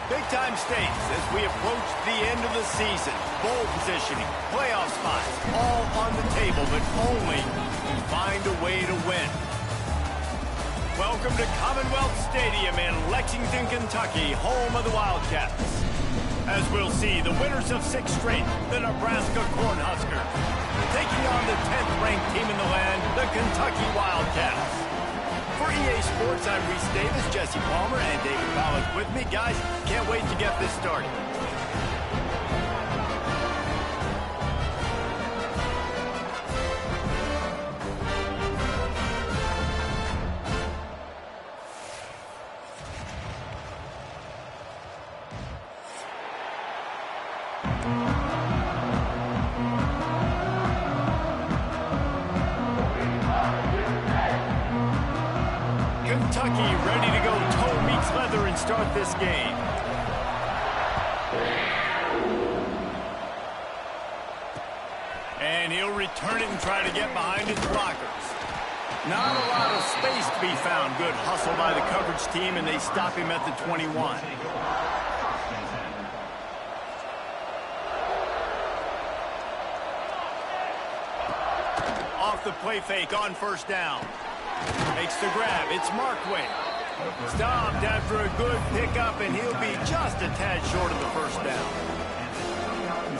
Big-time stakes as we approach the end of the season. Bowl positioning, playoff spots, all on the table, but only to find a way to win. Welcome to Commonwealth Stadium in Lexington, Kentucky, home of the Wildcats. As we'll see, the winners of 6 straight, the Nebraska Cornhuskers, taking on the 10th-ranked team in the land, the Kentucky Wildcats. For EA Sports, I'm Reese Davis, Jesse Palmer, and David Powell with me. Guys, can't wait to get this started. Kentucky ready to go toe meets leather and start this game. And he'll return it and try to get behind his blockers. Not a lot of space to be found. Good hustle by the coverage team, and they stop him at the 21. Off the play fake on first down. Makes the grab. It's Markway. Stopped after a good pickup, and he'll be just a tad short of the first down.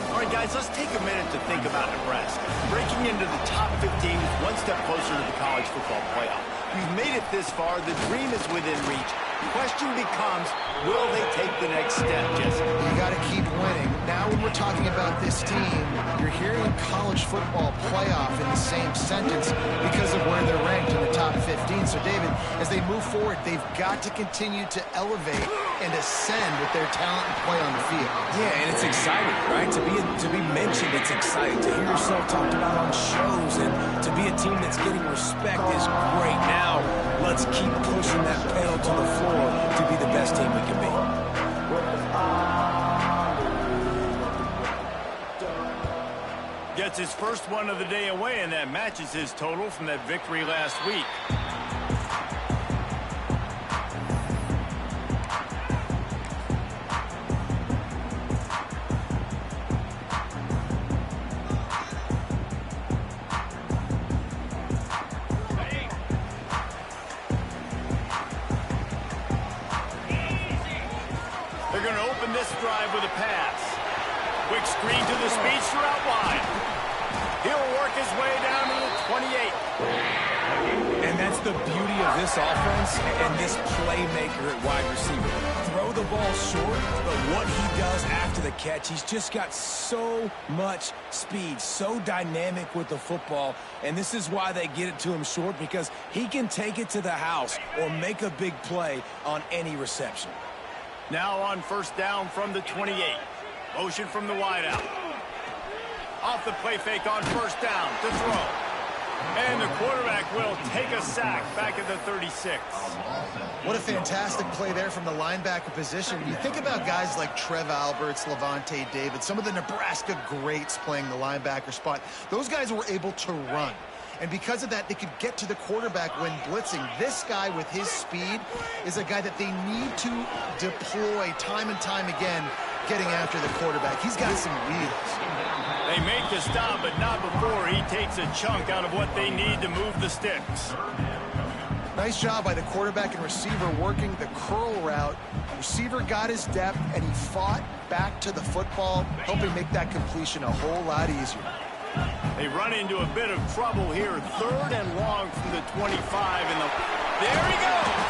All right, guys, let's take a minute to think about Nebraska. Breaking into the top 15 is one step closer to the college football playoff. We've made it this far. The dream is within reach. The question becomes, will they take the next step, Jesse? You got to keep winning. Now when we're talking about this team, you're hearing college football playoff in the same sentence because of where they're ranked in the top 15. So, David, as they move forward, they've got to continue to elevate and ascend with their talent and play on the field. Yeah, and it's exciting, right? To be mentioned, it's exciting. To hear yourself talked about on shows and to be a team that's getting respect is great. Now, let's keep pushing that pedal to the floor to be the best team we can be. Gets his first one of the day away, and that matches his total from that victory last week. They're going to open this drive with a pass. Quick screen to the speedster out wide. He'll work his way down to the 28. And that's the beauty of this offense and this playmaker at wide receiver. Throw the ball short, but what he does after the catch, he's just got so much speed, so dynamic with the football, and this is why they get it to him short, because he can take it to the house or make a big play on any reception. Now on first down from the 28. Motion from the wideout. Off the play fake on first down to throw. And the quarterback will take a sack back at the 36. What a fantastic play there from the linebacker position. You think about guys like Trev Alberts, Levante David, some of the Nebraska greats playing the linebacker spot. Those guys were able to run. And because of that, they could get to the quarterback when blitzing. This guy with his speed is a guy that they need to deploy time and time again, getting after the quarterback. He's got some wheels. They make the stop, but not before he takes a chunk out of what they need to move the sticks. Nice job by the quarterback and receiver working the curl route. Receiver got his depth, and he fought back to the football, helping make that completion a whole lot easier. They run into a bit of trouble here. 3rd and long from the 25. And there he goes.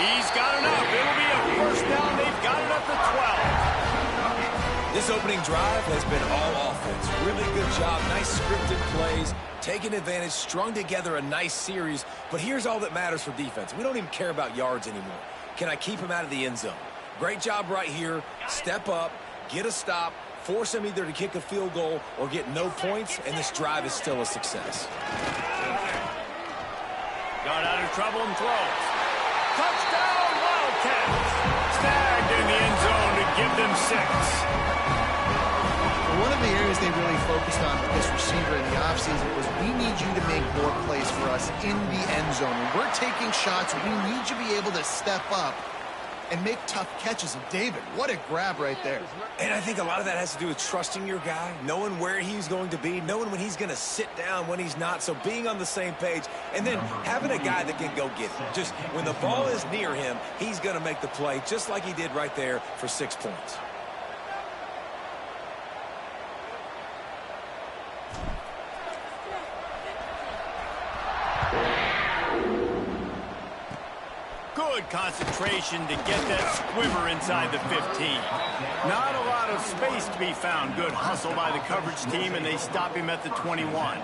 He's got enough. It'll be a first down. They've got it up to 12. This opening drive has been all offense. Really good job. Nice scripted plays. Taking advantage. Strung together a nice series. But here's all that matters for defense. We don't even care about yards anymore. Can I keep him out of the end zone? Great job right here. Step up. Get a stop. Force him either to kick a field goal or get no points, and this drive is still a success. Got out of trouble and throws. Touchdown, Wildcats! Snagged in the end zone to give them 6. One of the areas they really focused on with this receiver in the offseason was, we need you to make more plays for us in the end zone. When we're taking shots, we need you to be able to step up and make tough catches. And David, what a grab right there. And I think a lot of that has to do with trusting your guy, knowing where he's going to be, knowing when he's going to sit down, when he's not. So being on the same page, and then having a guy that can go get it. Just when the ball is near him, he's going to make the play, just like he did right there for 6 points. Good concentration to get that squiver inside the 15. Not a lot of space to be found. Good hustle by the coverage team, and they stop him at the 21.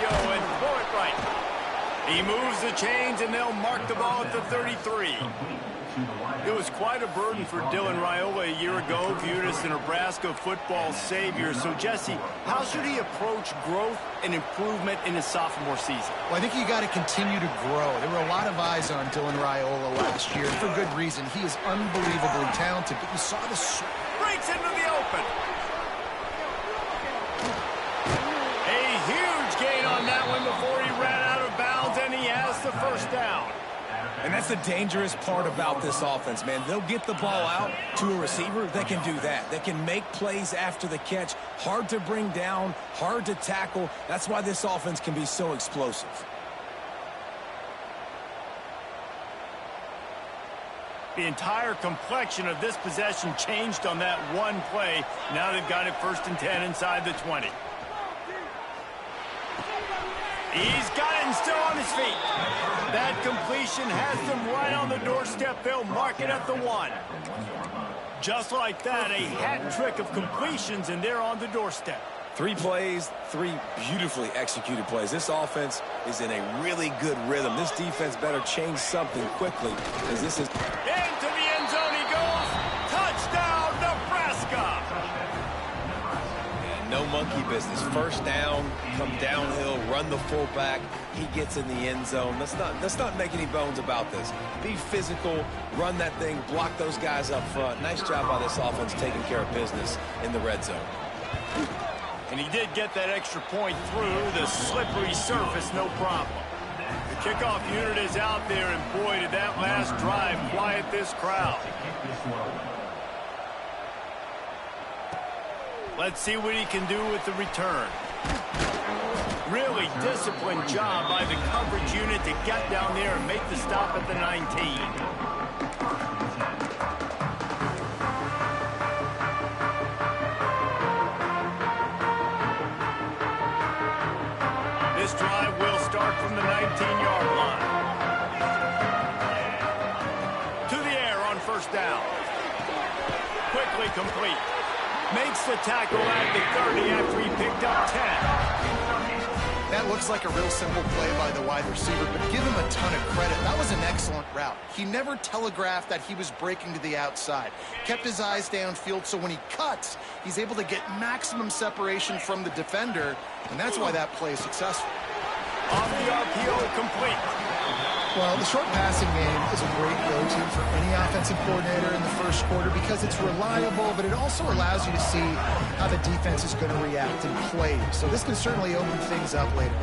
And throw it right. He moves the chains, and they'll mark the ball at the 33. It was quite a burden for Dylan Raiola a year ago, viewed as the Nebraska football savior. So, Jesse, how should he approach growth and improvement in his sophomore season? Well, I think you got to continue to grow. There were a lot of eyes on Dylan Raiola last year, and for good reason. He is unbelievably talented, but you saw the... Breaks into the open. Gain on that one before he ran out of bounds, and he has the first down. And that's the dangerous part about this offense, man. They'll get the ball out to a receiver that can do that. That can make plays after the catch. Hard to bring down, hard to tackle. That's why this offense can be so explosive. The entire complexion of this possession changed on that one play. Now they've got it 1st and 10 inside the 20. He's got it and still on his feet. That completion has them right on the doorstep. They'll mark it at the 1. Just like that, a hat trick of completions, and they're on the doorstep. 3 plays, 3 beautifully executed plays. This offense is in a really good rhythm. This defense better change something quickly, because this is... Into the end zone he goes. Touchdown, Nebraska. No monkey business. First down, come downhill, run the fullback. He gets in the end zone. Let's not make any bones about this. Be physical, run that thing, block those guys up front. Nice job by this offense taking care of business in the red zone. And he did get that extra point through the slippery surface, no problem. The kickoff unit is out there, and boy, did that last drive quiet this crowd. Let's see what he can do with the return. Really disciplined job by the coverage unit to get down there and make the stop at the 19. This drive will start from the 19-yard line. To the air on 1st down. Quickly complete. Makes the tackle at the 30 after he picked up 10. That looks like a real simple play by the wide receiver, but give him a ton of credit. That was an excellent route. He never telegraphed that he was breaking to the outside. Kept his eyes downfield, so when he cuts, he's able to get maximum separation from the defender, and that's why that play is successful. Off the RPO, complete. Well, the short passing game is a great go-to for any offensive coordinator in the first quarter because it's reliable, but it also allows you to see how the defense is going to react and play. So this can certainly open things up later.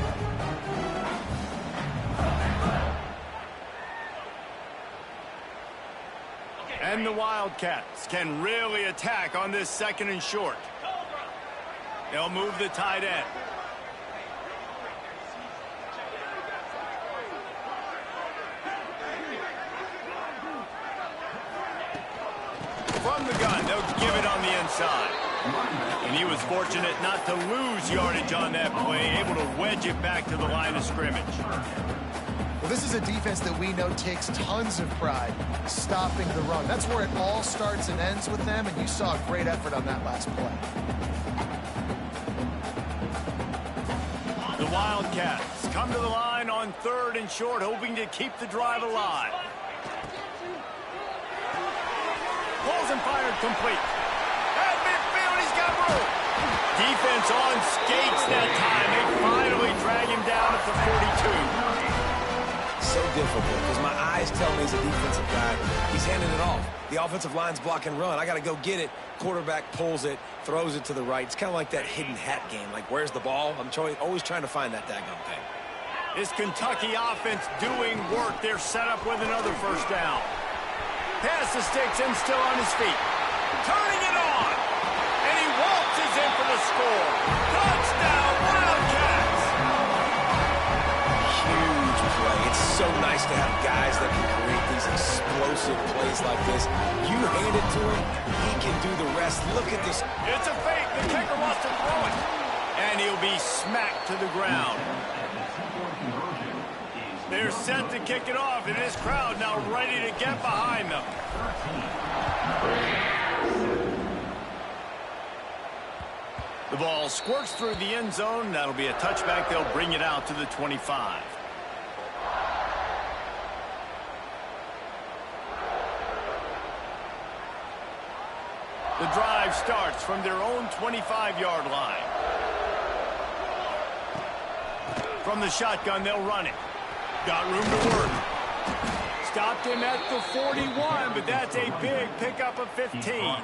And the Wildcats can really attack on this 2nd and short. They'll move the tight end. From the gun, they'll give it on the inside. And he was fortunate not to lose yardage on that play, able to wedge it back to the line of scrimmage. Well, this is a defense that we know takes tons of pride stopping the run. That's where it all starts and ends with them, and you saw a great effort on that last play. The Wildcats come to the line on 3rd and short, hoping to keep the drive alive. Pulls and fired complete. At midfield, he's got room. Defense on skates that time. They finally drag him down at the 42. difficult because my eyes tell me he's a defensive guy. He's handing it off. The offensive line's block and run. I got to go get it. Quarterback pulls it, throws it to the right. It's kind of like that hidden hat game. Like, where's the ball? I'm always trying to find that daggone thing. This Kentucky offense doing work. They're set up with another first down. Pass the sticks and still on his feet. Turning it on. And he waltzes in for the score. Touchdown, Wildcats! Huge play. It's so nice to have guys that can create these explosive plays like this. You hand it to him, he can do the rest. Look at this. It's a fake. The kicker wants to throw it. And he'll be smacked to the ground. They're set to kick it off, and this crowd now ready to get behind them. The ball squirts through the end zone. That'll be a touchback. They'll bring it out to the 25. The drive starts from their own 25-yard line. From the shotgun, they'll run it. Got room to work. Stopped him at the 41, but that's a big pickup of 15.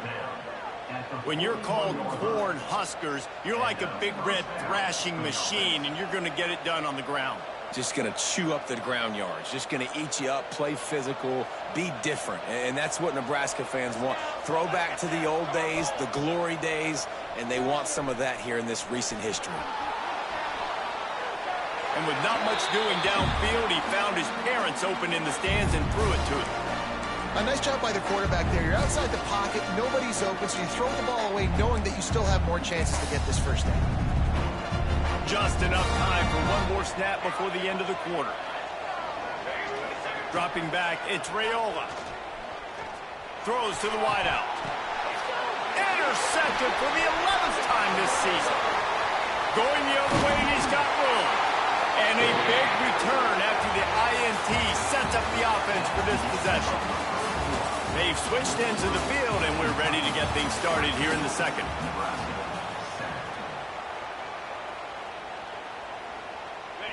When you're called Corn Huskers, you're like a big red thrashing machine, and you're going to get it done on the ground. Just going to chew up the ground yards. Just going to eat you up, play physical, be different. And that's what Nebraska fans want. Throw back to the old days, the glory days, and they want some of that here in this recent history. And with not much doing downfield, he found his parents open in the stands and threw it to him. A nice job by the quarterback there. You're outside the pocket, nobody's open, so you throw the ball away knowing that you still have more chances to get this first down. Just enough time for one more snap before the end of the quarter. Dropping back, it's Raiola. Throws to the wideout. Intercepted for the 11th time this season. Going the other way, and he's got room. And a big return after the INT sets up the offense for this possession. They've switched ends of the field, and we're ready to get things started here in the second.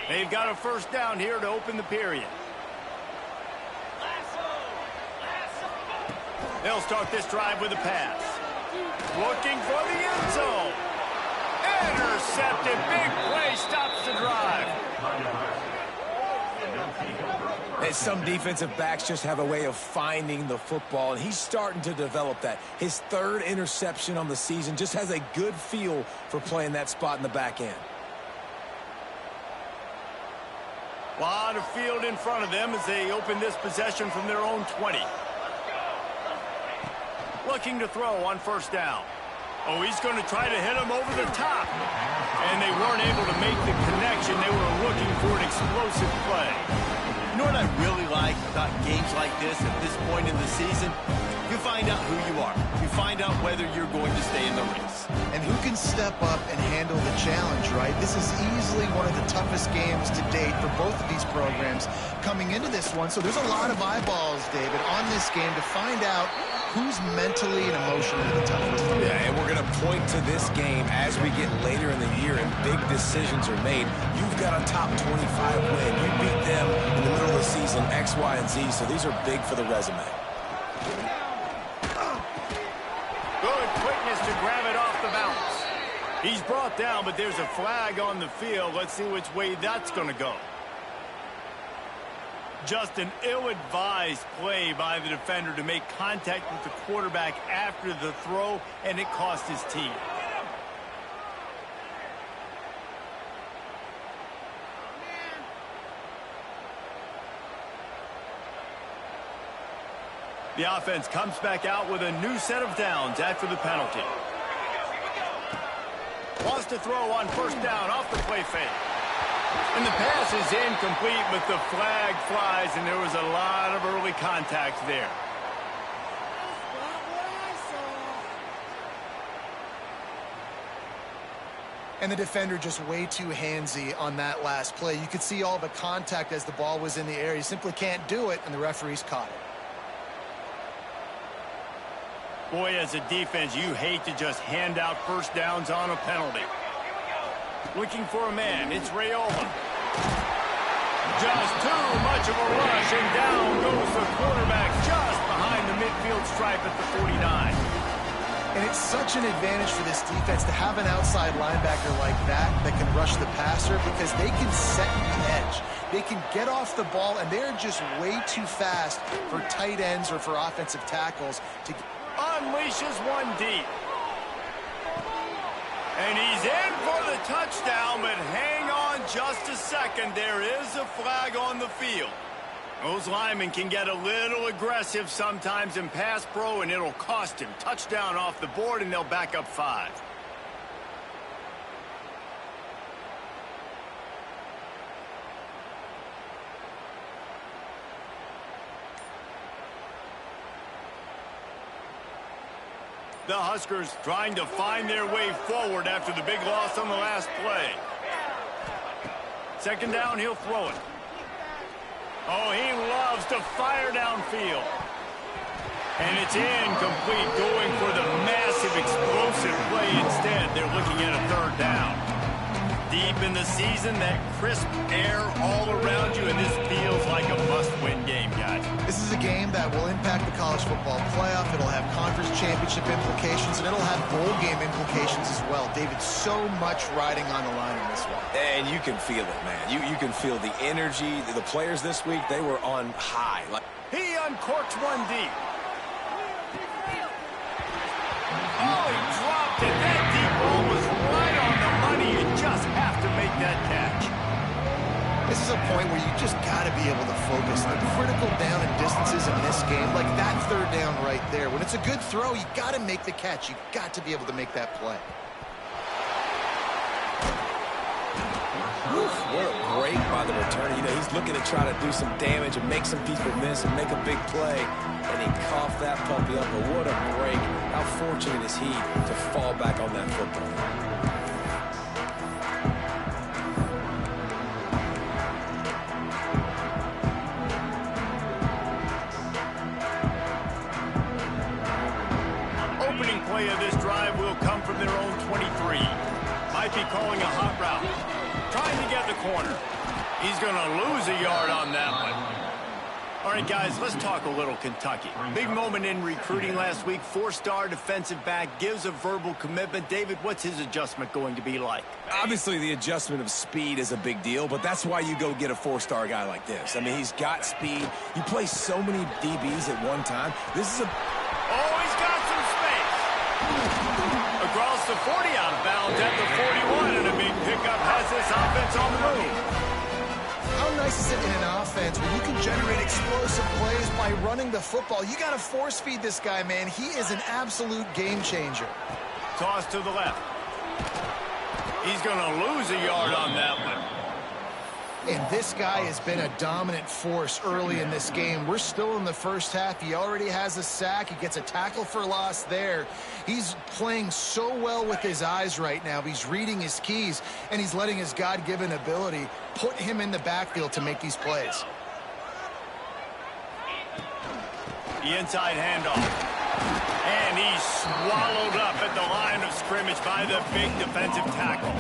They've got a first down here to open the period. They'll start this drive with a pass. Looking for the end zone. Intercepted. Big play stops the drive. And some defensive backs just have a way of finding the football, and he's starting to develop that. His third interception on the season, just has a good feel for playing that spot in the back end. A lot of field in front of them as they open this possession from their own 20. Looking to throw on first down. Oh, he's going to try to hit him over the top. And they weren't able to make the connection. They were looking for an explosive play. You know what I really like about games like this at this point in the season? You find out who you are. You find out whether you're going to stay in the race. And who can step up and handle the challenge, right? This is easily one of the toughest games to date for both of these programs coming into this one. So there's a lot of eyeballs, David, on this game to find out who's mentally and emotionally the toughest. Yeah, and we're going to point to this game as we get later in the year and big decisions are made. You've got a top 25 win. You beat them in the middle of the season, X, Y, and Z, so these are big for the resume. Good quickness to grab it off the bounce. He's brought down, but there's a flag on the field. Let's see which way that's going to go. Just an ill-advised play by the defender to make contact with the quarterback after the throw, and it cost his team. The offense comes back out with a new set of downs after the penalty. Wants to throw on first down off the play fake. And the pass is incomplete, but the flag flies, and there was a lot of early contact there. And the defender just way too handsy on that last play. You could see all the contact as the ball was in the air. You simply can't do it, and the referees caught it. Boy, as a defense, you hate to just hand out first downs on a penalty. Looking for a man, it's Raiola. Just too much much of a rush, and down goes the quarterback just behind the midfield stripe at the 49. And it's such an advantage for this defense to have an outside linebacker like that can rush the passer, because they can set the edge. They can get off the ball, and they're just way too fast for tight ends or for offensive tackles to unleashes one deep. And he's in for the touchdown, but hang on just a second. There is a flag on the field. Those linemen can get a little aggressive sometimes in pass pro, and it'll cost him. Touchdown off the board, and they'll back up 5. The Huskers trying to find their way forward after the big loss on the last play. Second down, he'll throw it. Oh, he loves to fire downfield. And it's incomplete, going for the massive explosive play instead. They're looking at a third down. Deep in the season, that crisp air all around you, and this feels like a must-win game, guys. This is a game that will impact the college football playoff. It'll have conference championship implications, and it'll have bowl game implications as well. David, so much riding on the line in this one. And you can feel it, man. You can feel the energy. The players this week, they were on high. He uncorks one deep. Oh, he dropped it. That deep ball was right on the money. You just have to make that catch. This is a point where you just got to be able to focus. The critical down and distances in this game, like that third down right there. When it's a good throw, you got to make the catch. You got to be able to make that play. What a break by the returner. You know, he's looking to try to do some damage and make some people miss and make a big play. And he coughed that puppy up. But what a break. How fortunate is he to fall back on that football? Opening play of this drive will come from their own 23. Might be calling a hot route. Trying to get the corner. He's going to lose a yard on that one. All right, guys, let's talk a little Kentucky. Big moment in recruiting last week. 4-star defensive back gives a verbal commitment. David, what's his adjustment going to be like? Obviously, the adjustment of speed is a big deal, but that's why you go get a 4-star guy like this. I mean, he's got speed. You play so many DBs at one time. This is a... Oh, he's got some space. Across the 40, out of bounds at the 41, and a big pickup has this offense on the move. How nice is it in an offense where you can generate explosive plays by running the football? You got to force feed this guy, man. He is an absolute game changer. Toss to the left. He's going to lose a yard on that one. And this guy has been a dominant force early in this game. We're still in the first half. He already has a sack. He gets a tackle for loss there. He's playing so well with his eyes right now. He's reading his keys, and he's letting his God-given ability put him in the backfield to make these plays. The inside handoff. And he's swallowed up at the line of scrimmage by the big defensive tackle.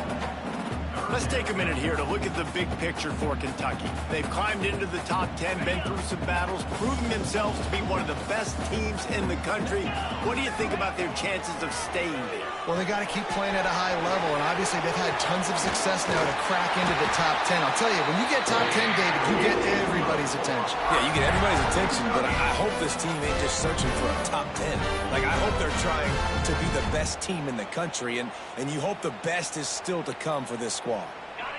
Let's take a minute here to look at the big picture for Kentucky. They've climbed into the top 10, been through some battles, proving themselves to be one of the best teams in the country. What do you think about their chances of staying there? Well, they got to keep playing at a high level, and obviously they've had tons of success now to crack into the top 10. I'll tell you, when you get top 10, David, you get everybody's attention. Yeah, you get everybody's attention, but I hope this team ain't just searching for a top 10. Like, I hope they're trying to be the best team in the country, and you hope the best is still to come for this squad.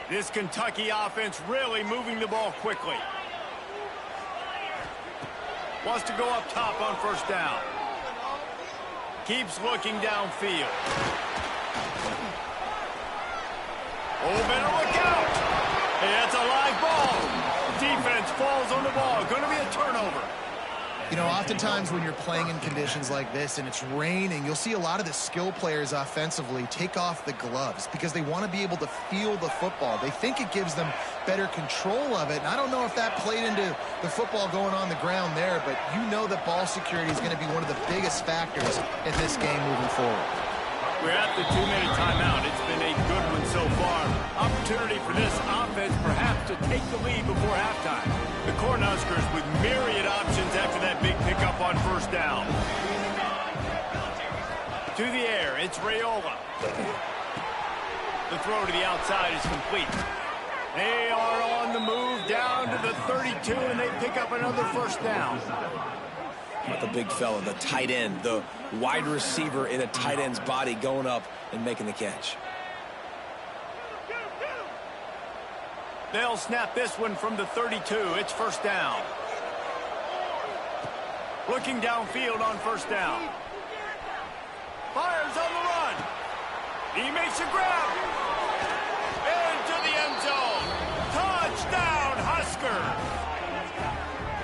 This Kentucky offense really moving the ball quickly. Wants to go up top on first down. Keeps looking downfield. Oh, better look out. It's a live ball. Defense falls on the ball. Going to be a turnover. You know, oftentimes when you're playing in conditions like this and it's raining, you'll see a lot of the skill players offensively take off the gloves because they want to be able to feel the football. They think it gives them better control of it. And I don't know if that played into the football going on the ground there, but you know that ball security is going to be one of the biggest factors in this game moving forward. We're at the 2-minute timeout. It's been a good one so far. Opportunity for this offense perhaps to take the lead before halftime. The Cornhuskers with myriad options after that big pickup on first down. To the air, it's Raiola. The throw to the outside is complete. They are on the move down to the 32, and they pick up another first down. But the big fella, the tight end, the wide receiver in a tight end's body going up and making the catch. They'll snap this one from the 32. It's first down. Looking downfield on first down. Fires on the run. He makes a grab. Into the end zone. Touchdown, Huskers.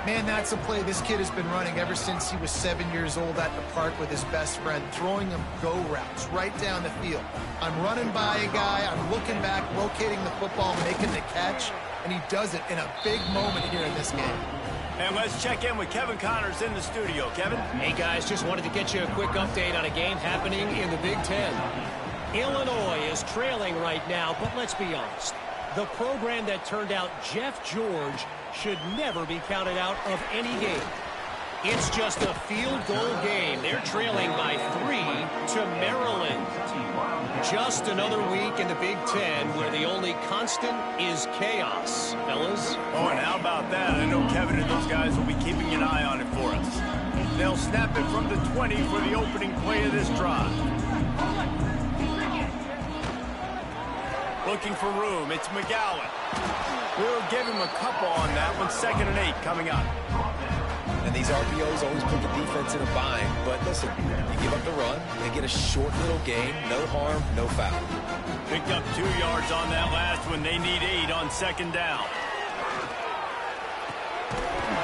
Man, that's a play this kid has been running ever since he was 7 years old at the park with his best friend, throwing him go routes right down the field. I'm running by a guy, I'm looking back, locating the football, making the catch, and he does it in a big moment here in this game. And let's check in with Kevin Connors in the studio. Kevin? Hey, guys, just wanted to get you a quick update on a game happening in the Big Ten. Illinois is trailing right now, but let's be honest. The program that turned out Jeff George should never be counted out of any game. It's just a field goal game. They're trailing by 3 to Maryland. Just another week in the Big Ten where the only constant is chaos, fellas. Oh, and how about that? I know Kevin and those guys will be keeping an eye on it for us. They'll snap it from the 20 for the opening play of this drive. Looking for room, it's McGowan. We'll give him a couple on that one. 2nd and 8 coming up. And these RPOs always put the defense in a bind. But listen, you give up the run, they get a short little gain, no harm, no foul. Picked up 2 yards on that last one. They need 8 on 2nd down.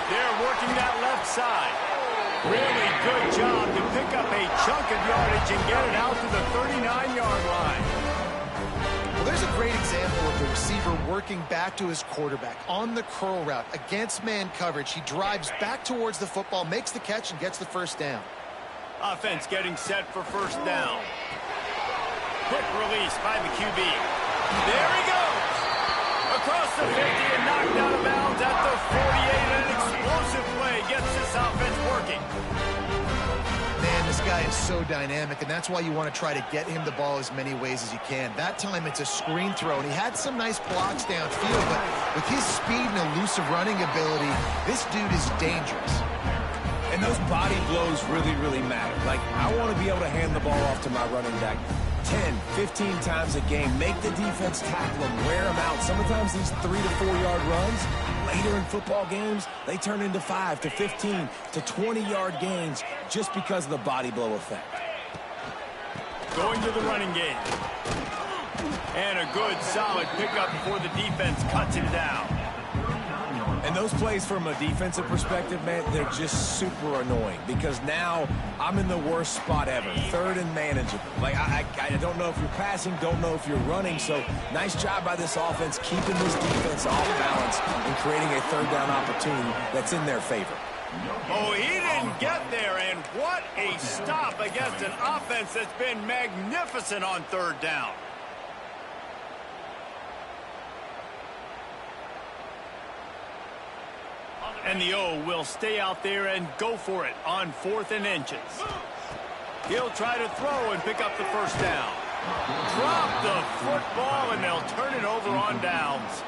They're working that left side. Really good job to pick up a chunk of yardage and get it out to the 39-yard line. Well, there's a great example of the receiver working back to his quarterback on the curl route against man coverage. He drives back towards the football, makes the catch, and gets the first down. Offense getting set for first down. Quick release by the QB. There he goes. Across the 50 and knocked out of bounds at the 48. An explosive play gets this offense working. Man, this guy is so dynamic, and that's why you want to try to get him the ball as many ways as you can. That time it's a screen throw, and he had some nice blocks downfield, but with his speed and elusive running ability, this dude is dangerous. And those body blows really, really matter. Like, I want to be able to hand the ball off to my running back 10, 15 times a game. Make the defense tackle them, wear them out. Sometimes these 3 to 4 yard runs, later in football games, they turn into 5 to 15 to 20-yard gains just because of the body blow effect. Going to the running game. And a good, solid pickup before the defense cuts him down. And those plays from a defensive perspective, man, they're just super annoying because now I'm in the worst spot ever, 3rd and manageable. Like, I don't know if you're passing, don't know if you're running, so nice job by this offense keeping this defense off balance and creating a 3rd down opportunity that's in their favor. Oh, he didn't get there, and what a stop against an offense that's been magnificent on 3rd down. And the O will stay out there and go for it on 4th and inches. He'll try to throw and pick up the first down. Drop the football, and they'll turn it over on downs.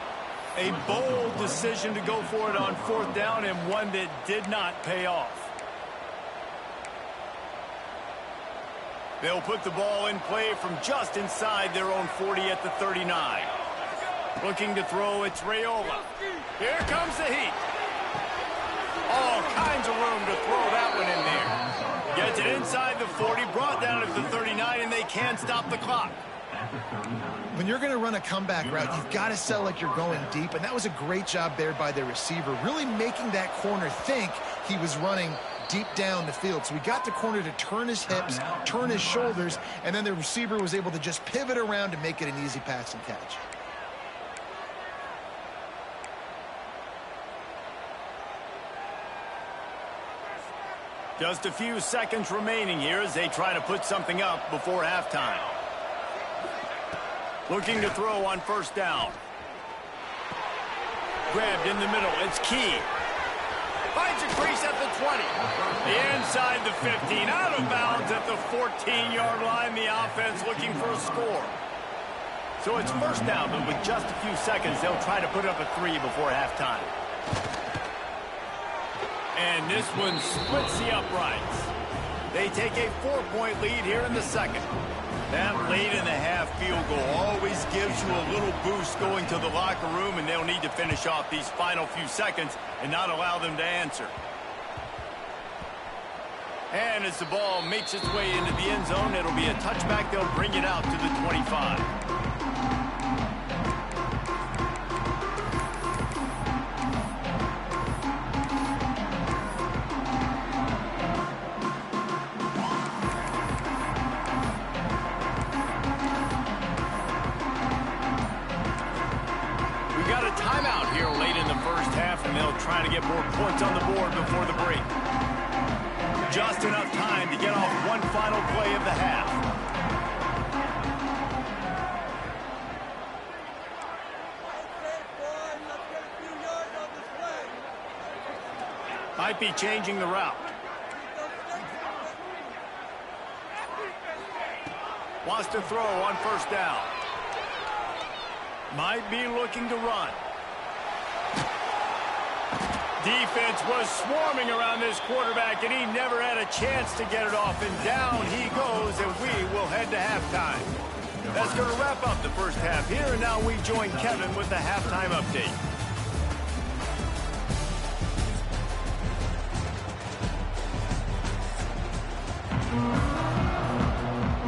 A bold decision to go for it on 4th down, and one that did not pay off. They'll put the ball in play from just inside their own 40 at the 39. Looking to throw, it's Raiola. Here comes the heat. All kinds of room to throw that one in there. Gets it inside the 40, brought down at the 39, and they can't stop the clock. When you're going to run a comeback route, you've got to sell like you're going deep, and that was a great job there by the receiver, really making that corner think he was running deep down the field. So we got the corner to turn his hips, turn his shoulders, and then the receiver was able to just pivot around and make it an easy pass and catch. Just a few seconds remaining here as they try to put something up before halftime. Looking to throw on 1st down. grabbed in the middle. It's key. Finds a crease at the 20. Inside the 15. Out of bounds at the 14-yard line. The offense looking for a score. So it's first down, but with just a few seconds, they'll try to put up a 3 before halftime. And this one splits the uprights. They take a 4-point lead here in the second. That late in the half field goal always gives you a little boost going to the locker room, and they'll need to finish off these final few seconds and not allow them to answer. And as the ball makes its way into the end zone, it'll be a touchback. They'll bring it out to the 25. Trying to get more points on the board before the break. Just enough time to get off one final play of the half. Might be changing the route. Wants to throw on first down. Might be looking to run. Defense was swarming around this quarterback, and he never had a chance to get it off. And down he goes, and we will head to halftime. That's going to wrap up the first half here, and now we join Kevin with the halftime update.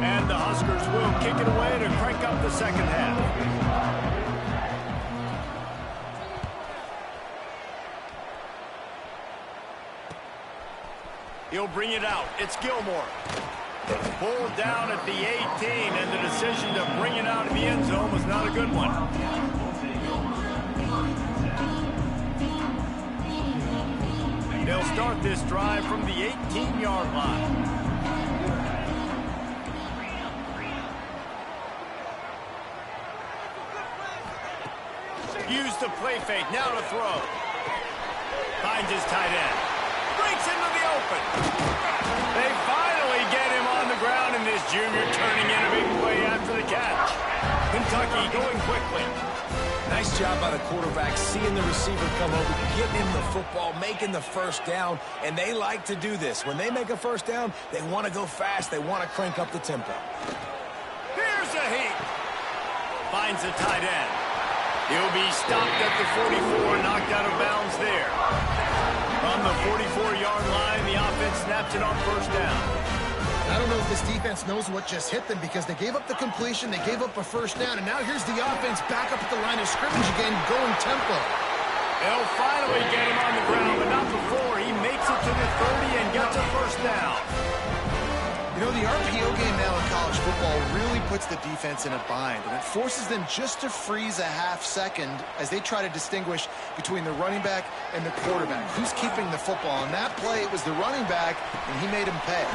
And the Huskers will kick it away to crank up the second half. He'll bring it out. It's Gilmore. Pulled down at the 18, and the decision to bring it out in the end zone was not a good one. They'll start this drive from the 18-yard line. Use the play fake. Now to throw. Finds his tight end. Breaks into the open. They finally get him on the ground, and this junior turning in a big play after the catch. Kentucky going quickly. Nice job by the quarterback, seeing the receiver come over, getting him the football, making the first down, and they like to do this. When they make a first down, they want to go fast. They want to crank up the tempo. Here's a heat. Finds the tight end. He'll be stopped at the 44, knocked out of bounds there. From the 44-yard line, the offense snaps it on first down. I don't know if this defense knows what just hit them, because they gave up the completion, they gave up a first down, and now here's the offense back up at the line of scrimmage again, going tempo. They'll finally get him on the ground, but not before he makes it to the 30 and gets a first down. You know, the RPO game now in college football really puts the defense in a bind, and it forces them just to freeze a half second as they try to distinguish between the running back and the quarterback. Who's keeping the football? On that play, it was the running back, and he made him pay.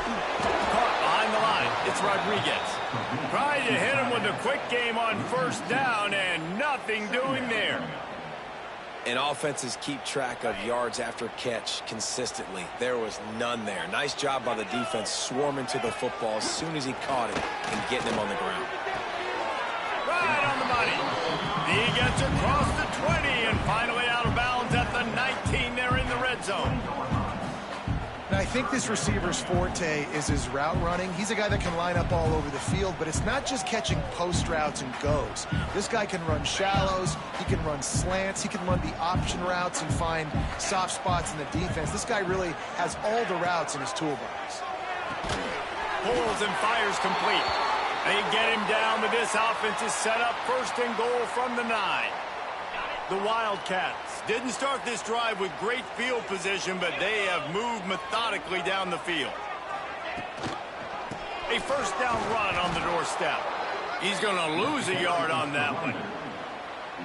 Caught behind the line. It's Rodriguez. Trying to hit him with a quick game on first down, and nothing doing there. And offenses keep track of yards after catch consistently. There was none there. Nice job by the defense swarming to the football as soon as he caught it and getting him on the ground. Right on the money. He gets across the 20 and finally out of bounds at the 19. They're in the red zone. Now, I think this receiver's forte is his route running. He's a guy that can line up all over the field, but it's not just catching post routes and goes. This guy can run shallows, he can run slants, he can run the option routes and find soft spots in the defense. This guy really has all the routes in his toolbox. Pulls and fires complete. They get him down, but this offense is set up first and goal from the 9. The Wildcats didn't start this drive with great field position, but they have moved methodically down the field. A first down run on the doorstep. He's going to lose a yard on that one.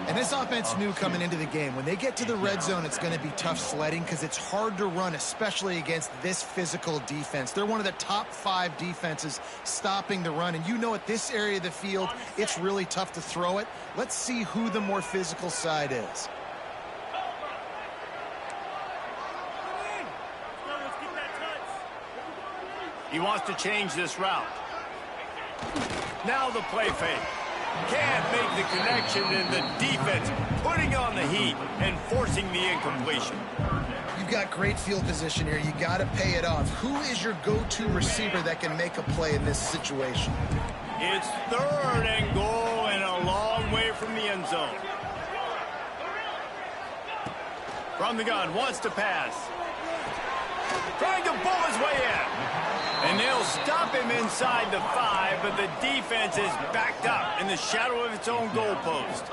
And this offense knew coming into the game, when they get to the red zone, it's going to be tough sledding because it's hard to run, especially against this physical defense. They're one of the top 5 defenses stopping the run. And you know, at this area of the field, it's really tough to throw it. Let's see who the more physical side is. He wants to change this route. Now the play fake. Can't make the connection, and the defense putting on the heat and forcing the incompletion. You've got great field position here. You got to pay it off. Who is your go-to receiver that can make a play in this situation? It's 3rd and goal and a long way from the end zone. From the gun, wants to pass. Trying to pull his way in. And they'll stop him inside the 5, but the defense is backed up in the shadow of its own goalpost.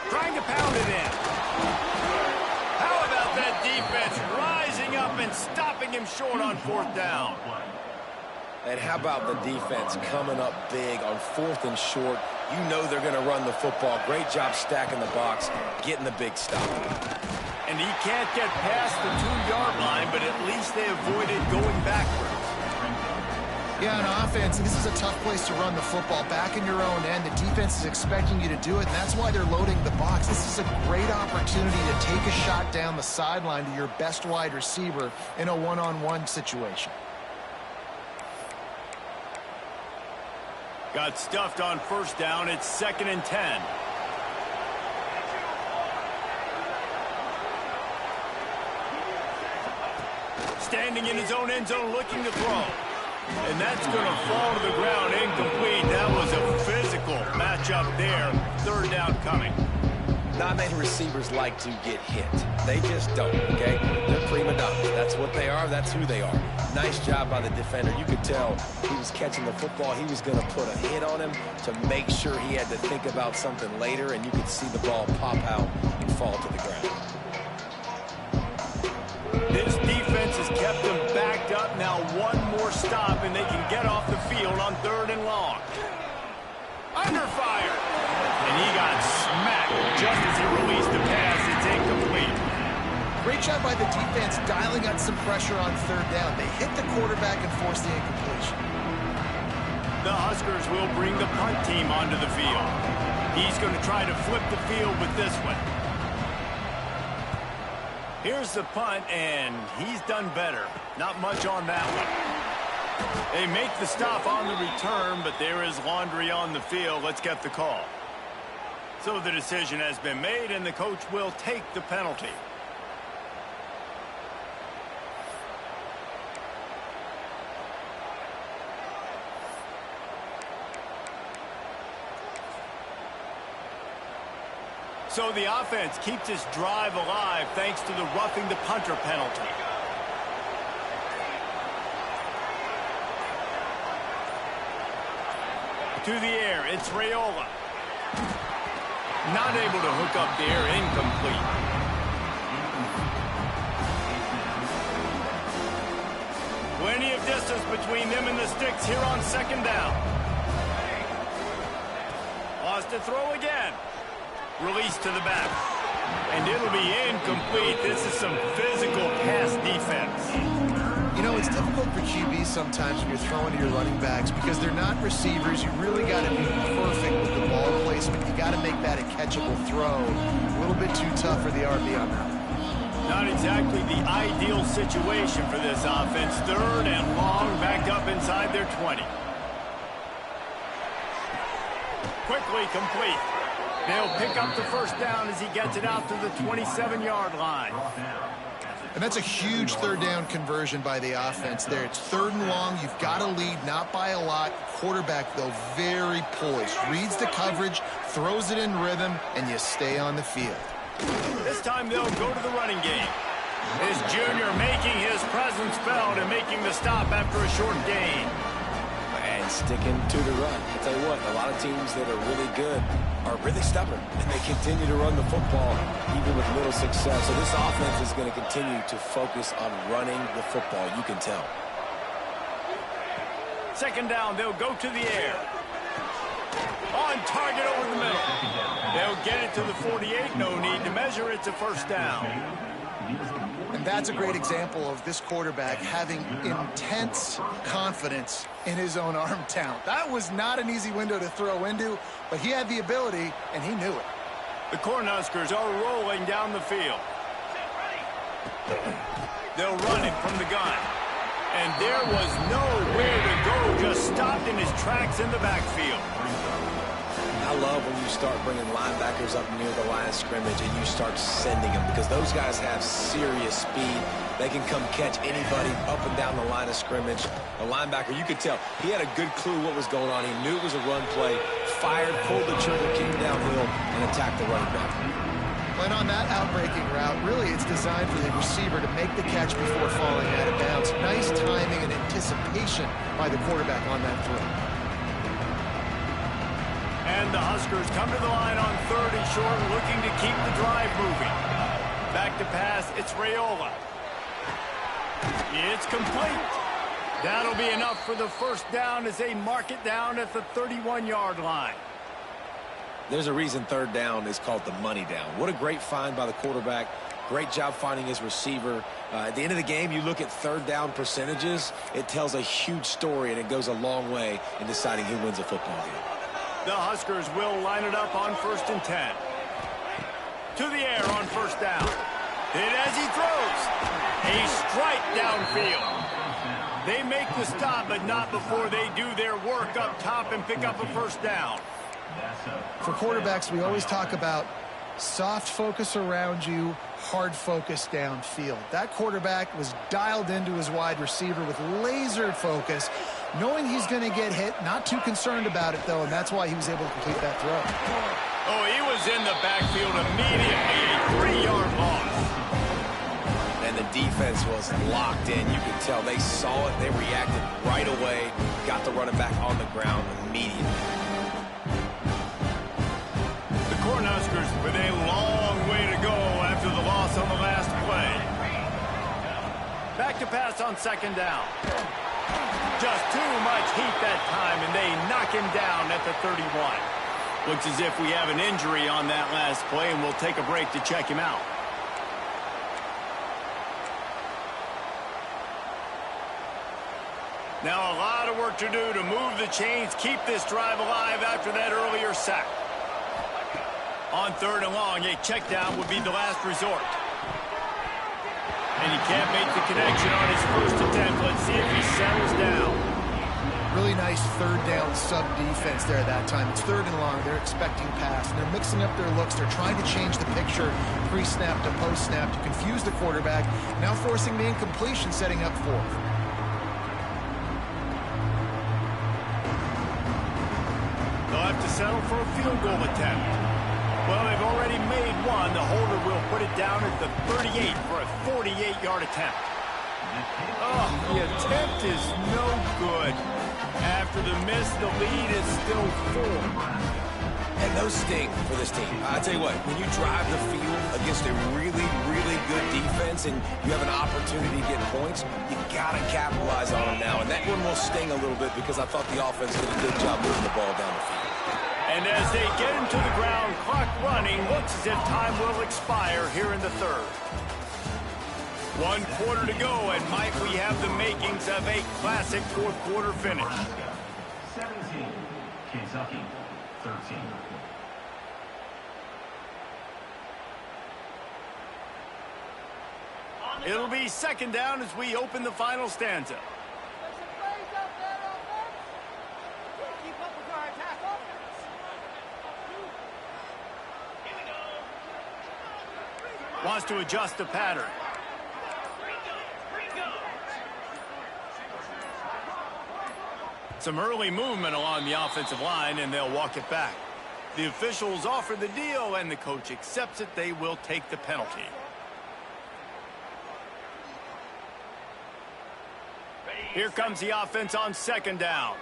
Trying to pound it in. How about that defense rising up and stopping him short on 4th down? And how about the defense coming up big on 4th and short? You know they're going to run the football. Great job stacking the box, getting the big stop. And he can't get past the 2-yard line, but at least they avoided going backwards. Yeah, on offense, this is a tough place to run the football. Back in your own end, the defense is expecting you to do it, and that's why they're loading the box. This is a great opportunity to take a shot down the sideline to your best wide receiver in a one-on-one situation. Got stuffed on 1st down. It's 2nd and 10. Standing in his own end zone looking to throw. And that's going to fall to the ground incomplete. That was a physical matchup there. 3rd down coming. Not many receivers like to get hit. They just don't, okay? They're prima donnas. That's what they are. That's who they are. Nice job by the defender. You could tell he was catching the football. He was going to put a hit on him to make sure he had to think about something later, and you could see the ball pop out and fall to the ground. This defense has kept them backed up. Now one more stop, and they can get off the field on 3rd and long. Under fire. And he got smacked just as he released the pass. It's incomplete. Great job by the defense dialing up some pressure on 3rd down. They hit the quarterback and forced the incompletion. The Huskers will bring the punt team onto the field. He's going to try to flip the field with this one. Here's the punt, and he's done better. Not much on that one. They make the stop on the return, but there is laundry on the field. Let's get the call. So the decision has been made, and the coach will take the penalty. So the offense keeps this drive alive thanks to the roughing the punter penalty. To the air, it's Raiola. Not able to hook up there, incomplete. Plenty of distance between them and the sticks here on 2nd down. Lost to throw again. Release to the back. And it'll be incomplete. This is some physical pass defense. You know, it's difficult for QBs sometimes when you're throwing to your running backs because they're not receivers. You really got to be perfect with the ball placement. You got to make that a catchable throw. A little bit too tough for the RB on that one. Not exactly the ideal situation for this offense. 3rd and long, back up inside their 20. Quickly complete. They'll pick up the 1st down as he gets it out to the 27-yard line. And that's a huge 3rd down conversion by the offense there. It's 3rd and long. You've got to lead, not by a lot. Quarterback, though, very poised. Reads the coverage, throws it in rhythm, and you stay on the field. This time they'll go to the running game. This junior making his presence felt and making the stop after a short gain. And sticking to the run. I tell you what, a lot of teams that are really good are really stubborn, and they continue to run the football even with little success. So this offense is going to continue to focus on running the football. You can tell. 2nd down, they'll go to the air. On target over the middle. They'll get it to the 48. No need to measure. It's a 1st down. And that's a great example of this quarterback having intense confidence in his own arm talent. That was not an easy window to throw into, but he had the ability, and he knew it. The Cornhuskers are rolling down the field. They'll run it from the gun. And there was nowhere to go, just stopped in his tracks in the backfield. I love when you start bringing linebackers up near the line of scrimmage and you start sending them, because those guys have serious speed. They can come catch anybody up and down the line of scrimmage. A linebacker, you could tell, he had a good clue what was going on. He knew it was a run play, fired, pulled the trigger, came downhill, and attacked the running back. And on that outbreaking route, really it's designed for the receiver to make the catch before falling out of bounds. Nice timing and anticipation by the quarterback on that throw. And the Huskers come to the line on 3rd and short, looking to keep the drive moving. Back to pass, it's Raiola. It's complete. That'll be enough for the first down as they mark it down at the 31-yard line. There's a reason 3rd down is called the money down. What a great find by the quarterback. Great job finding his receiver. At the end of the game, you look at 3rd down percentages. It tells a huge story, and it goes a long way in deciding who wins a football game. The Huskers will line it up on 1st and 10. To the air on 1st down. Hit as he throws. A strike downfield. They make the stop, but not before they do their work up top and pick up a 1st down. For quarterbacks, we always talk about soft focus around you, hard focus downfield. That quarterback was dialed into his wide receiver with laser focus, knowing he's going to get hit, not too concerned about it, though, and that's why he was able to complete that throw. Oh, he was in the backfield immediately, a 3-yard loss. And the defense was locked in. You could tell they saw it. They reacted right away, got the running back on the ground immediately. Cornhuskers with a long way to go after the loss on the last play. Back to pass on 2nd down. Just too much heat that time, and they knock him down at the 31. Looks as if we have an injury on that last play, and we'll take a break to check him out. Now a lot of work to do to move the chains, keep this drive alive after that earlier sack. On 3rd and long, a check down would be the last resort. And he can't make the connection on his first attempt. Let's see if he settles down. Really nice 3rd down sub-defense there that time. It's 3rd and long. They're expecting pass, and they're mixing up their looks. They're trying to change the picture pre-snap to post-snap to confuse the quarterback, now forcing the incompletion, setting up 4th. They'll have to settle for a field goal attempt. Well, they've already made one. The holder will put it down at the 38 for a 48-yard attempt. Oh, the attempt is no good. After the miss, the lead is still 4. And those sting for this team. I tell you what, when you drive the field against a really, really good defense and you have an opportunity to get points, you got to capitalize on them now. And that one will sting a little bit because I thought the offense did a good job moving the ball down the field. And as they get him to the ground, clock running, looks as if time will expire here in the 3rd. 1 quarter to go, and might we have the makings of a classic 4th quarter finish. 17, Kentucky, 13. It'll be 2nd down as we open the final stanza. Wants to adjust the pattern. Some early movement along the offensive line, and they'll walk it back. The officials offer the deal, and the coach accepts it. They will take the penalty. Here comes the offense on 2nd down.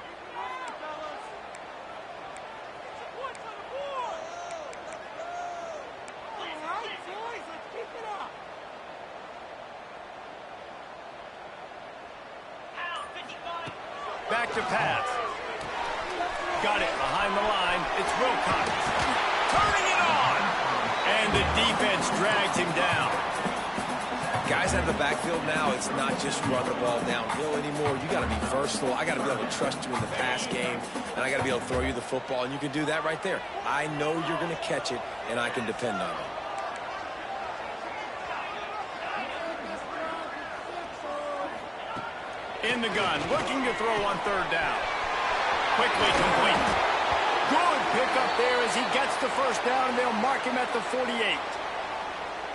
Back to pass. Got it behind the line. It's Wilcox. Turning it on. And the defense drags him down. Guys out of the backfield now, it's not just run the ball downhill anymore. You got to be versatile. I got to be able to trust you in the pass game, and I got to be able to throw you the football, and you can do that right there. I know you're going to catch it, and I can depend on it. In the gun, looking to throw on third down. Quickly complete. Good pickup there as he gets the first down, and they'll mark him at the 48.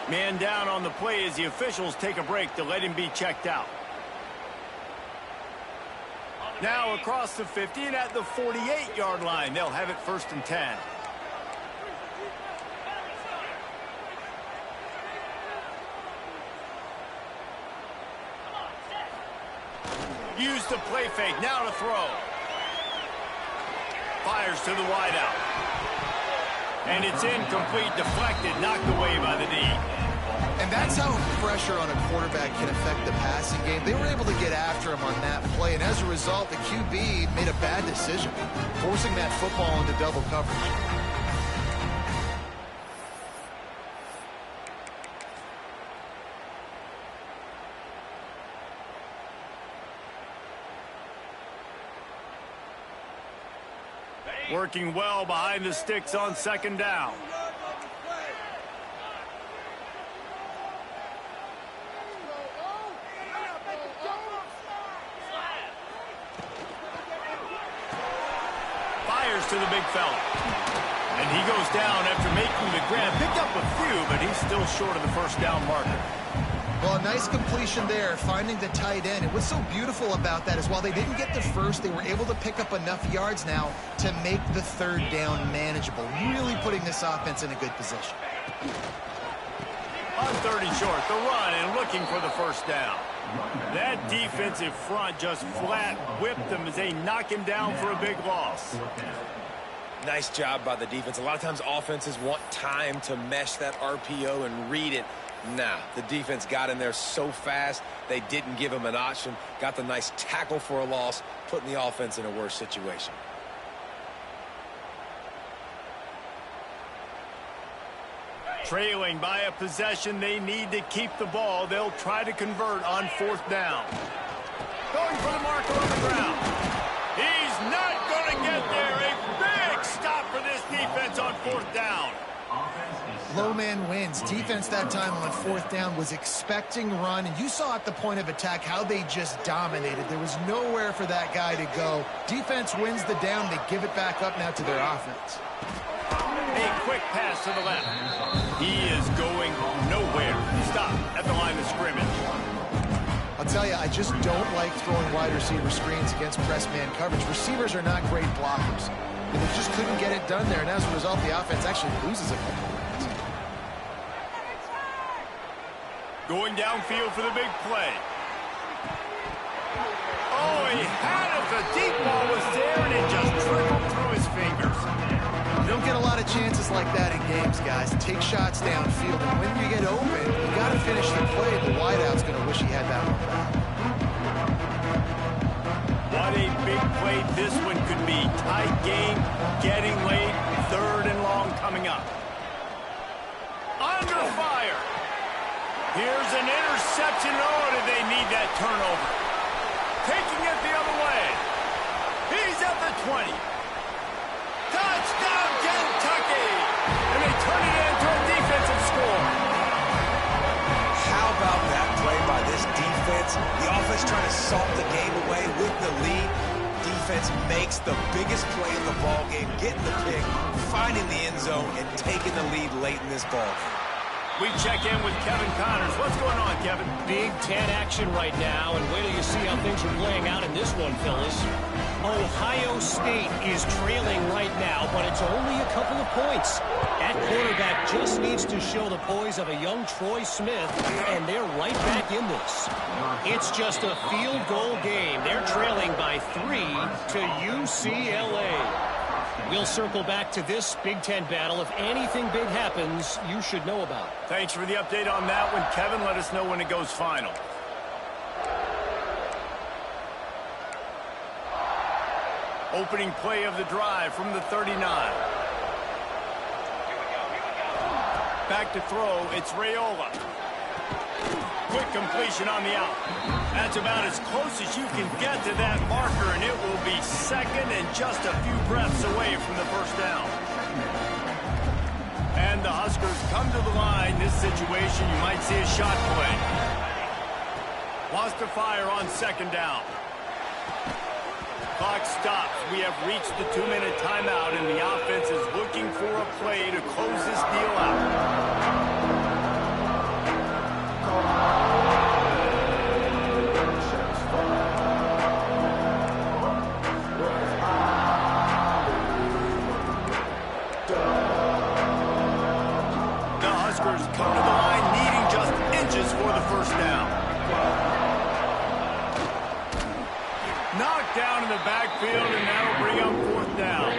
Man down on the play as the officials take a break to let him be checked out. Now across the 50 and at the 48-yard line, they'll have it 1st and 10. Use the play fake, now to throw. Fires to the wideout. And it's incomplete, deflected, knocked away by the D. And that's how pressure on a quarterback can affect the passing game. They were able to get after him on that play, and as a result, the QB made a bad decision, forcing that football into double coverage. Working well behind the sticks on 2nd down. Fires to the big fella. And he goes down after making the grab. Picked up a few, but he's still short of the 1st down marker. Well, a nice completion there, finding the tight end. And what's so beautiful about that is while they didn't get the first, they were able to pick up enough yards now to make the 3rd down manageable, really putting this offense in a good position. On 30 short, the run and looking for the 1st down. That defensive front just flat whipped them as they knock him down for a big loss. Nice job by the defense. A lot of times offenses want time to mesh that RPO and read it. Nah, the defense got in there so fast, they didn't give him an option. Got the nice tackle for a loss, putting the offense in a worse situation. Trailing by a possession, they need to keep the ball. They'll try to convert on 4th down. Going for the marker on the ground. He's not going to get there. A big stop for this defense on 4th down. Low man wins. Defense that time on 4th down was expecting run, and you saw at the point of attack how they just dominated. There was nowhere for that guy to go. Defense wins the down. They give it back up now to their offense. A quick pass to the left. He is going nowhere. Stop at the line of scrimmage. I'll tell you, I just don't like throwing wide receiver screens against press man coverage. Receivers are not great blockers, and they just couldn't get it done there, and as a result, the offense actually loses a couple. Going downfield for the big play. Oh, he had it. The deep ball was there, and it just trickled through his fingers. You don't get a lot of chances like that in games, guys. Take shots downfield, and when you get open, you got to finish the play. The wideout's going to wish he had that one back. What a big play this one could be. Tight game, getting late, 3rd and long coming up. Under fire. Here's an interception. Oh, did they need that turnover? Taking it the other way. He's at the 20. Touchdown, Kentucky! And they turn it into a defensive score. How about that play by this defense? The offense trying to salt the game away with the lead. Defense makes the biggest play in the ball game, getting the pick, finding the end zone, and taking the lead late in this ball game. We check in with Kevin Connors. What's going on, Kevin? Big 10 action right now, and wait till you see how things are playing out in this one, Phyllis. Ohio State is trailing right now, but it's only a couple of points. That quarterback just needs to show the poise of a young Troy Smith, and they're right back in this. It's just a field goal game. They're trailing by 3 to UCLA. We'll circle back to this Big Ten battle. If anything big happens, you should know about it. Thanks for the update on that one, Kevin. Let us know when it goes final. Opening play of the drive from the 39. Back to throw, it's Raiola. Quick completion on the out. That's about as close as you can get to that marker, and it will be 2nd and just a few breaths away from the 1st down. And the Huskers come to the line. This situation, you might see a shot play. Wants to fire on second down. Clock stops. We have reached the 2-minute timeout, and the offense is looking for a play to close this deal out. The Huskers come to the line needing just inches for the first down. Knocked down in the backfield, and that'll bring up fourth down.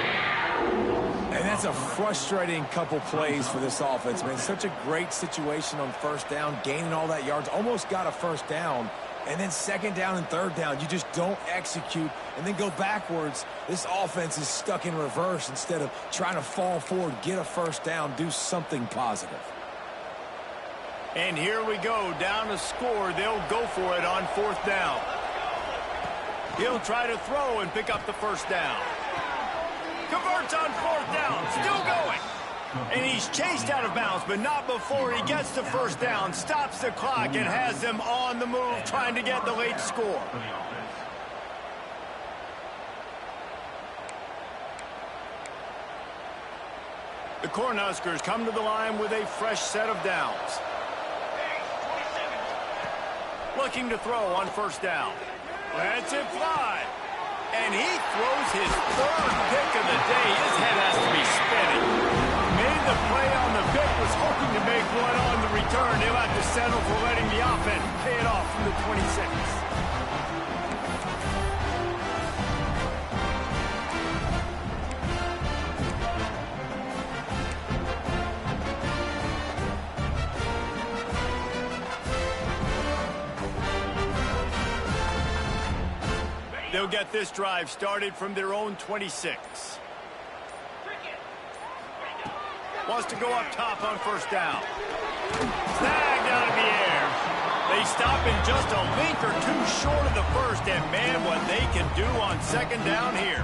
And that's a frustrating couple plays for this offense, man. Such a great situation on first down, gaining all that yards, almost got a first down. And then second down and third down, you just don't execute and then go backwards. This offense is stuck in reverse instead of trying to fall forward, get a first down, do something positive. And here we go, down a score. They'll go for it on fourth down. He'll try to throw and pick up the first down. Converts on fourth down, still going. And he's chased out of bounds, but not before he gets the first down, stops the clock, and has them on the move, trying to get the late score. The Cornhuskers come to the line with a fresh set of downs. Looking to throw on first down. Lets it fly. And he throws his third pick of the day. His head has to be spinning. Made the play on the pick, was hoping to make one on the return. He'll have to settle for letting the offense pay it off from the 26. They'll get this drive started from their own 26. Wants to go up top on first down. Snagged out of the air. They stop him just a link or two short of the first, and man, what they can do on second down here.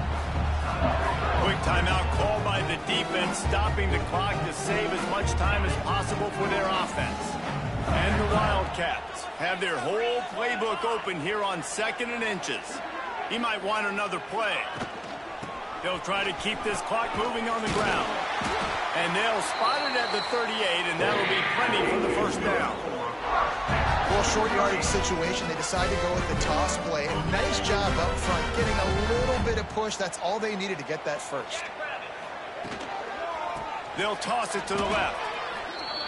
Quick timeout called by the defense, stopping the clock to save as much time as possible for their offense. And the Wildcats have their whole playbook open here on second and inches. He might want another play. They'll try to keep this clock moving on the ground. And they'll spot it at the 38, and that'll be plenty for the first down. Well, short yardage situation, they decide to go with the toss play. And nice job up front, getting a little bit of push. That's all they needed to get that first. They'll toss it to the left.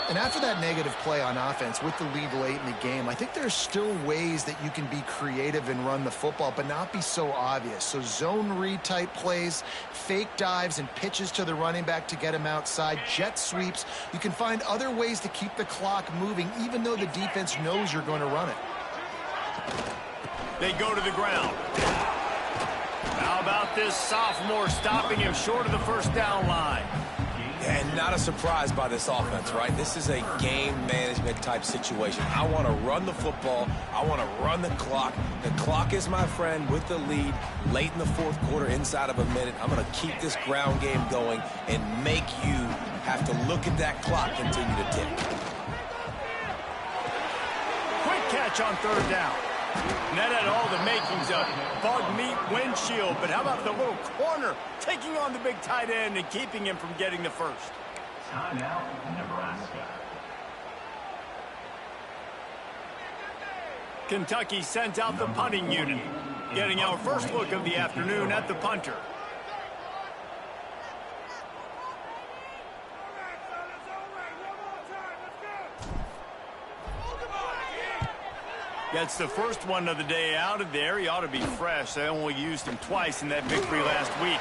And after that negative play on offense with the lead late in the game, I think there's still ways that you can be creative and run the football, but not be so obvious. So zone read type plays, fake dives and pitches to the running back to get him outside, jet sweeps. You can find other ways to keep the clock moving, even though the defense knows you're going to run it. They go to the ground. How about this sophomore stopping him short of the first down line? And not a surprise by this offense, right? This is a game management type situation. I want to run the football. I want to run the clock. The clock is my friend with the lead late in the fourth quarter, inside of a minute. I'm going to keep this ground game going and make you have to look at that clock continue to tick. Quick catch on third down. And that had all the makings of bug meat windshield, but how about the little corner taking on the big tight end and keeping him from getting the first? Timeout, Nebraska. Kentucky sent out the punting unit, getting our first look of the afternoon at the punter. Gets the first one of the day out of there. He ought to be fresh. They only used him twice in that victory last week.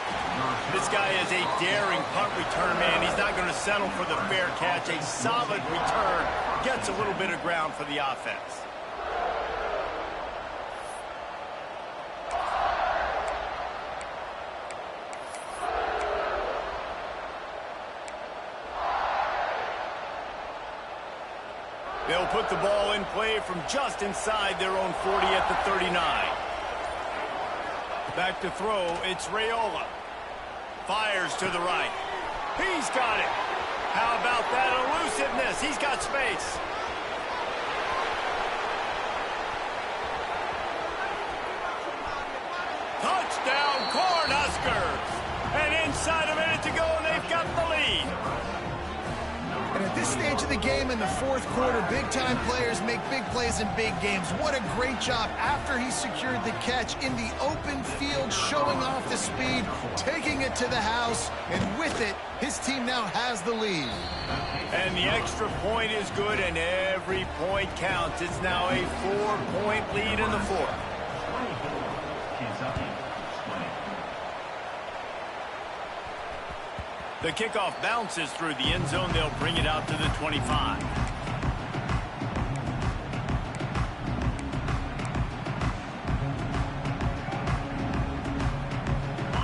This guy is a daring punt return man. He's not going to settle for the fair catch. A solid return. Gets a little bit of ground for the offense. They'll put the ball in play from just inside their own 40 at the 39. Back to throw, it's Raiola. Fires to the right. He's got it. How about that elusiveness? He's got space. stage of the game in the fourth quarter, big-time players make big plays in big games. What a great job after he secured the catch in the open field, showing off the speed, taking it to the house, and with it, his team now has the lead. And the extra point is good, and every point counts. It's now a 4-point lead in the fourth. Kentucky, split. The kickoff bounces through the end zone. They'll bring it out to the 25.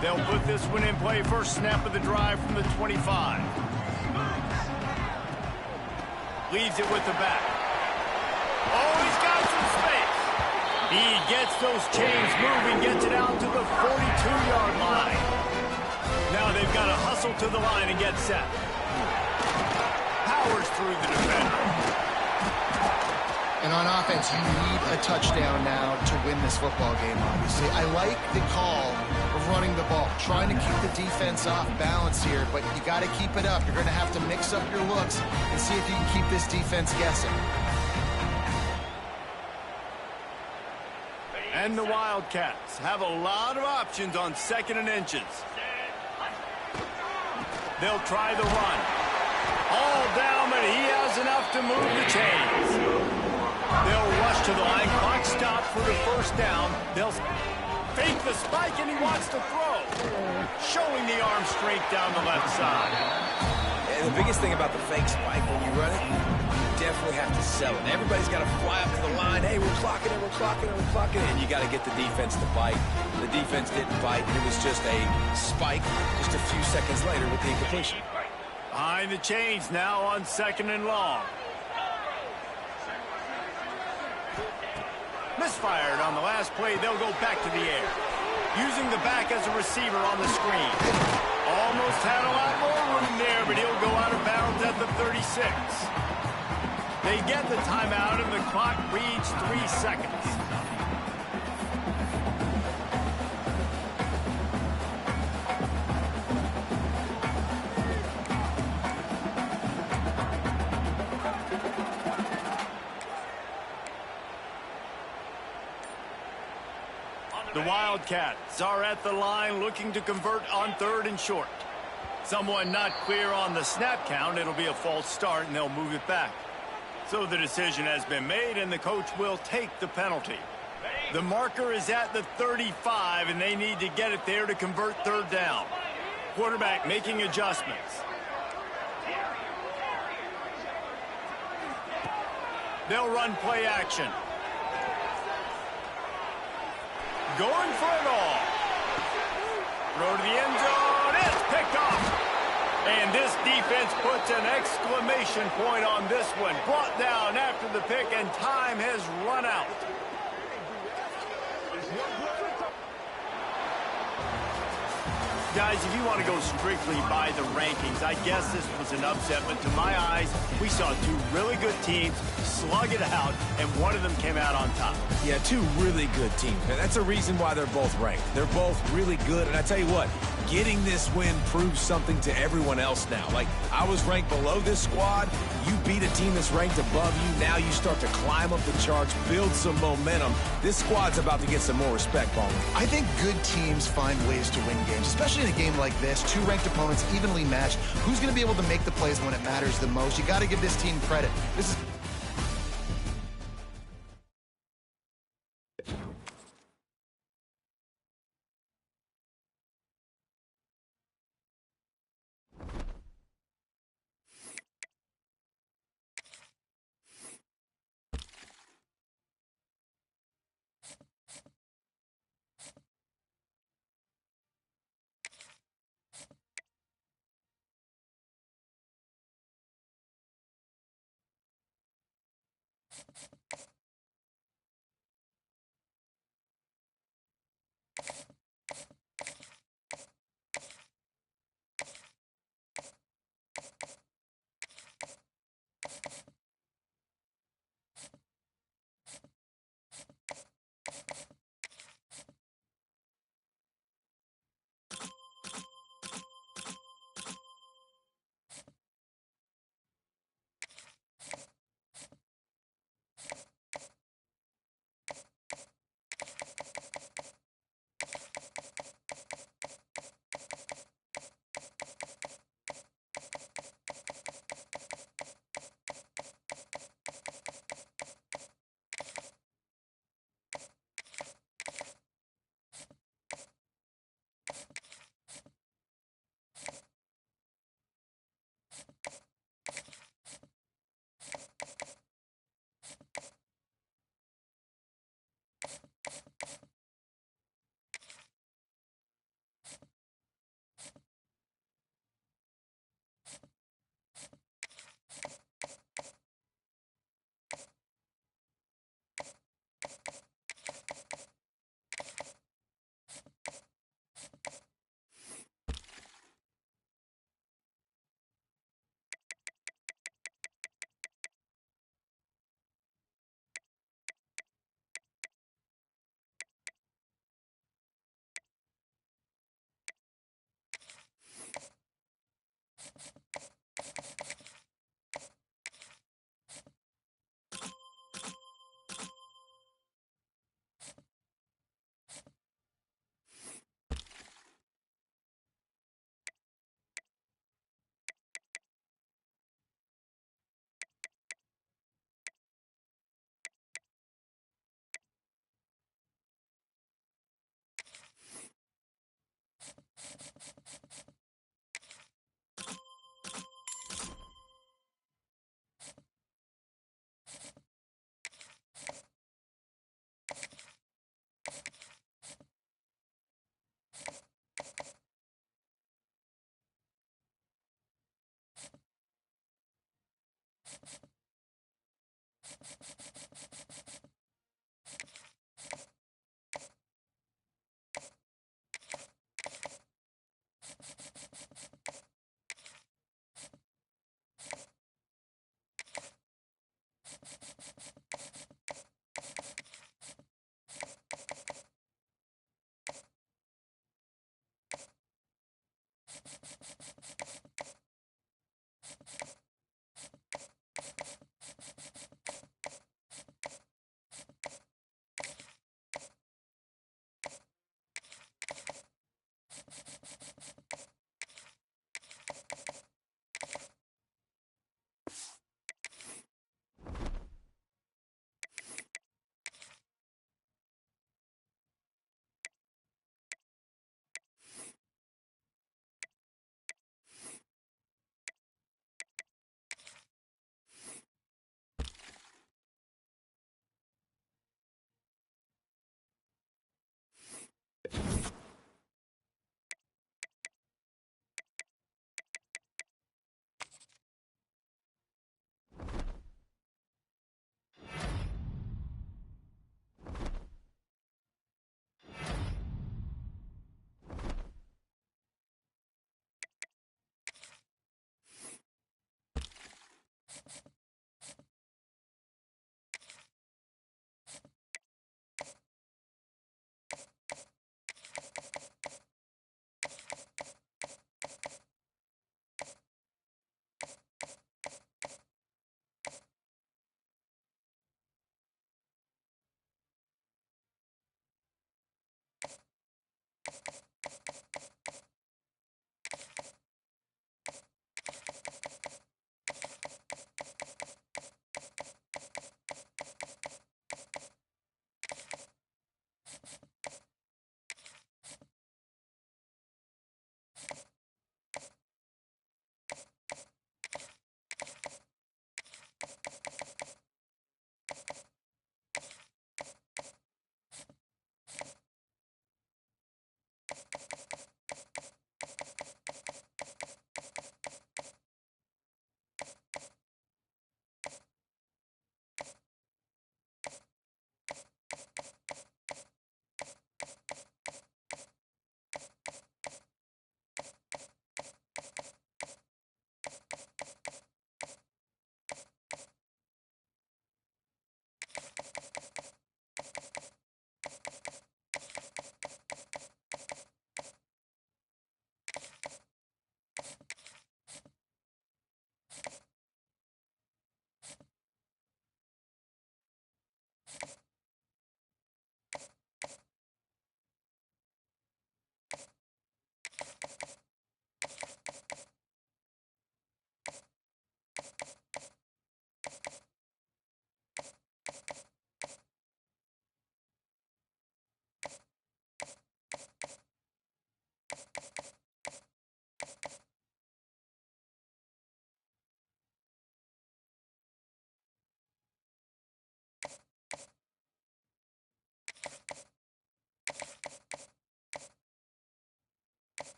They'll put this one in play. First snap of the drive from the 25. Leaves it with the back. Oh, he's got some space. He gets those chains moving, gets it out to the 42-yard line. Now they've got to hustle to the line and get set. Powers through the defender. And on offense, you need a touchdown now to win this football game, obviously. I like the call of running the ball, trying to keep the defense off balance here, but you got to keep it up. You're going to have to mix up your looks and see if you can keep this defense guessing. And the Wildcats have a lot of options on 2nd and inches. They'll try the run. All down, but he has enough to move the chains. They'll rush to the line. Clock stopped for the first down. They'll fake the spike, and he wants to throw. Showing the arm strength down the left side. And the biggest thing about the fake spike when you run it, you definitely have to sell it. Everybody's got to fly up to the line. Hey, we're clocking it, we're clocking it, we're clocking it. And you got to get the defense to bite. The defense didn't bite. It was just a spike just a few seconds later with the incompletion. Behind the chains now on 2nd and long. Misfired on the last play. They'll go back to the air. Using the back as a receiver on the screen. Almost had a lot more room there, but he'll go out of bounds at the 36. They get the timeout, and the clock reads 3 seconds. The Wildcats are at the line looking to convert on 3rd and short. Someone not clear on the snap count. It'll be a false start, and they'll move it back. So the decision has been made, and the coach will take the penalty. The marker is at the 35, and they need to get it there to convert 3rd down. Quarterback making adjustments. They'll run play action. Going for it all. Throw to the end zone. It's picked off. And this defense puts an exclamation point on this one. Brought down after the pick, and time has run out. Guys, if you want to go strictly by the rankings, I guess this was an upset, but to my eyes, we saw 2 really good teams slug it out, and one of them came out on top. Yeah, 2 really good teams. And that's a reason why they're both ranked. They're both really good, and I tell you what, getting this win proves something to everyone else now. Like, I was ranked below this squad. You beat a team that's ranked above you. Now you start to climb up the charts, build some momentum. This squad's about to get some more respect, Ballman. I think good teams find ways to win games, especially in a game like this. 2 ranked opponents evenly matched. Who's going to be able to make the plays when it matters the most? You got to give this team credit. This is